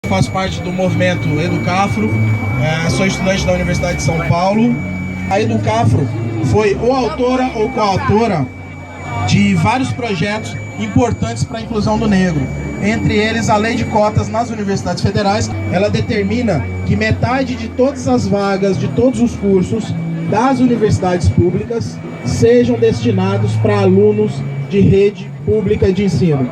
Faço parte do movimento Educafro, sou estudante da Universidade de São Paulo. A Educafro foi ou autora ou coautora de vários projetos importantes para a inclusão do negro. Entre eles, a Lei de Cotas nas universidades federais. Ela determina que metade de todas as vagas de todos os cursos das universidades públicas sejam destinados para alunos de rede pública de ensino.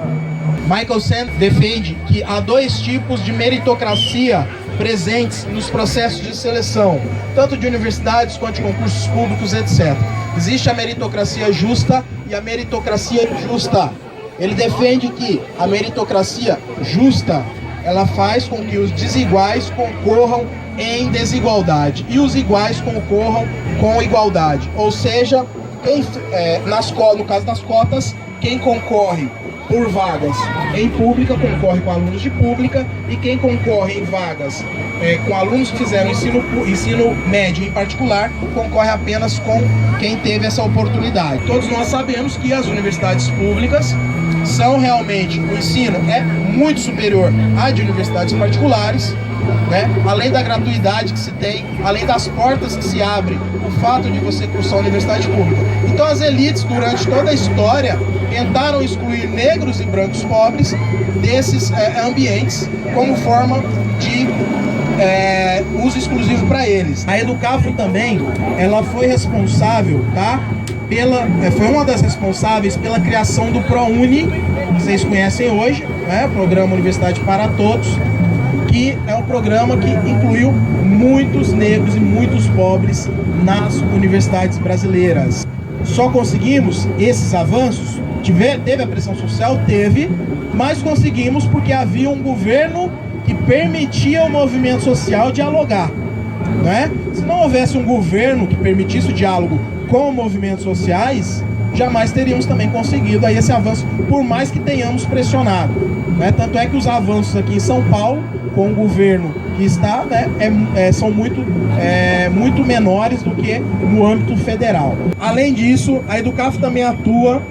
Michael Sand defende que há dois tipos de meritocracia presentes nos processos de seleção, tanto de universidades quanto de concursos públicos, etc. Existe a meritocracia justa e a meritocracia injusta. Ele defende que a meritocracia justa, ela faz com que os desiguais concorram em desigualdade e os iguais concorram com igualdade. Ou seja, no caso das cotas, quem concorre por vagas em pública concorre com alunos de pública, e quem concorre em vagas com alunos que fizeram ensino médio em particular concorre apenas com quem teve essa oportunidade. Todos nós sabemos que as universidades públicas são realmente, o ensino é muito superior à de universidades particulares, né? Além da gratuidade que se tem, além das portas que se abrem, o fato de você cursar a universidade pública. Então as elites, durante toda a história, tentaram excluir negros e brancos pobres desses ambientes como forma de uso exclusivo para eles. A Educafro também, ela foi responsável, tá? Foi uma das responsáveis pela criação do ProUni, que vocês conhecem hoje, né? Programa Universidade para Todos, que é um programa que incluiu muitos negros e muitos pobres nas universidades brasileiras. Só conseguimos esses avanços, teve a pressão social, mas conseguimos porque havia um governo que permitia ao movimento social dialogar, né? Se não houvesse um governo que permitisse o diálogo com movimentos sociais, jamais teríamos também conseguido aí esse avanço, por mais que tenhamos pressionado, né? Tanto é que os avanços aqui em São Paulo, com o governo que está, né, são muito menores do que no âmbito federal. Além disso, a Educafro também atua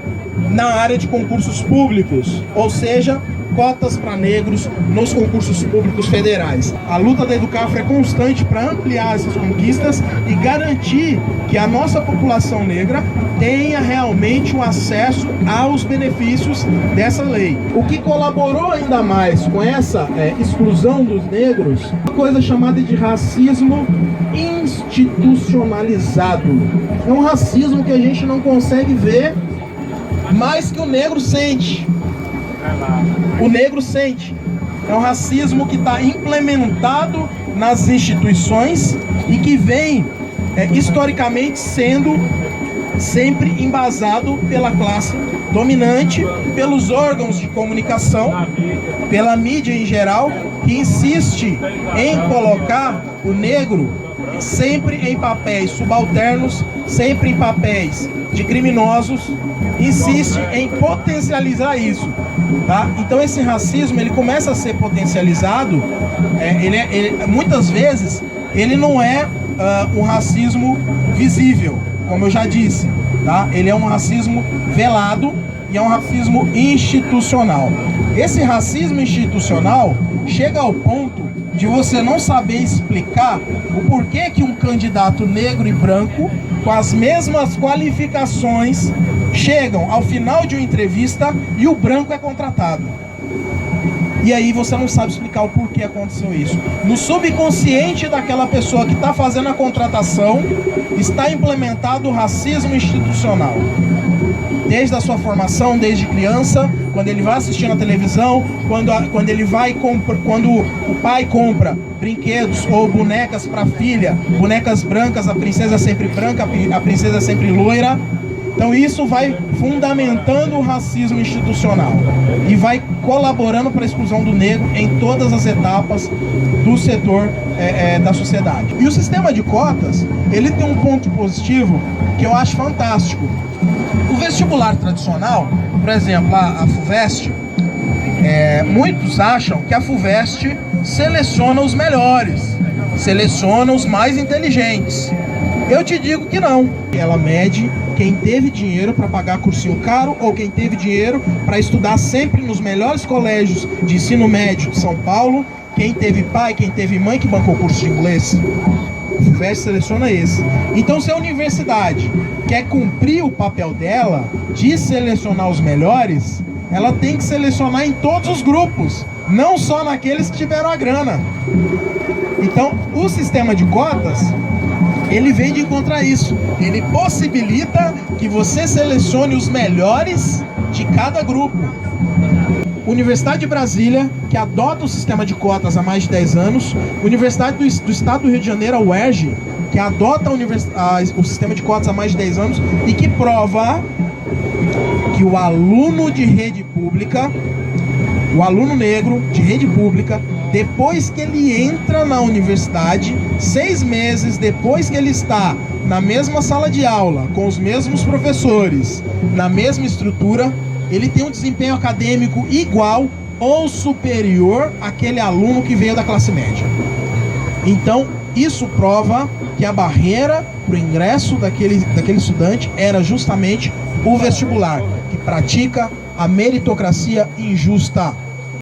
na área de concursos públicos, ou seja, cotas para negros nos concursos públicos federais. A luta da Educafro é constante para ampliar essas conquistas e garantir que a nossa população negra tenha realmente o acesso aos benefícios dessa lei. O que colaborou ainda mais com essa exclusão dos negros, uma coisa chamada de racismo institucionalizado. É um racismo que a gente não consegue ver, mas que o negro sente. O negro sente. É um racismo que está implementado nas instituições e que vem historicamente sendo sempre embasado pela classe dominante, pelos órgãos de comunicação, pela mídia em geral, que insiste em colocar o negro sempre em papéis subalternos, sempre em papéis de criminosos, insiste em potencializar isso, tá? Então esse racismo, ele começa a ser potencializado, muitas vezes ele não é um racismo visível, como eu já disse, tá? Ele é um racismo velado e é um racismo institucional. Esse racismo institucional chega ao ponto de você não saber explicar o porquê que um candidato negro e branco, com as mesmas qualificações, chegam ao final de uma entrevista e o branco é contratado. E aí você não sabe explicar o porquê aconteceu isso. No subconsciente daquela pessoa que está fazendo a contratação, está implementado o racismo institucional. Desde a sua formação, desde criança, quando ele vai assistir na televisão, quando o pai compra brinquedos ou bonecas para a filha, bonecas brancas, a princesa é sempre branca, a princesa é sempre loira. Então isso vai fundamentando o racismo institucional e vai colaborando para a exclusão do negro em todas as etapas do setor da sociedade. E o sistema de cotas, ele tem um ponto positivo que eu acho fantástico. O vestibular tradicional, por exemplo, a FUVEST, muitos acham que a FUVEST seleciona os melhores, seleciona os mais inteligentes. Eu te digo que não. Ela mede quem teve dinheiro para pagar cursinho caro ou quem teve dinheiro para estudar sempre nos melhores colégios de ensino médio de São Paulo quem teve pai, quem teve mãe que bancou curso de inglês. O FUVEST seleciona esse. Então, se a universidade quer cumprir o papel dela de selecionar os melhores, ela tem que selecionar em todos os grupos, não só naqueles que tiveram a grana. Então, o sistema de cotas, ele vem de encontrar isso. Ele possibilita que você selecione os melhores de cada grupo. Universidade de Brasília, que adota o sistema de cotas há mais de 10 anos. Universidade do Estado do Rio de Janeiro, a UERJ, que adota o sistema de cotas há mais de 10 anos e que prova que o aluno de rede pública, o aluno negro de rede pública, depois que ele entra na universidade, 6 meses depois que ele está na mesma sala de aula, com os mesmos professores, na mesma estrutura, ele tem um desempenho acadêmico igual ou superior àquele aluno que veio da classe média. Então, isso prova que a barreira para o ingresso daquele estudante era justamente o vestibular, que pratica a meritocracia injusta.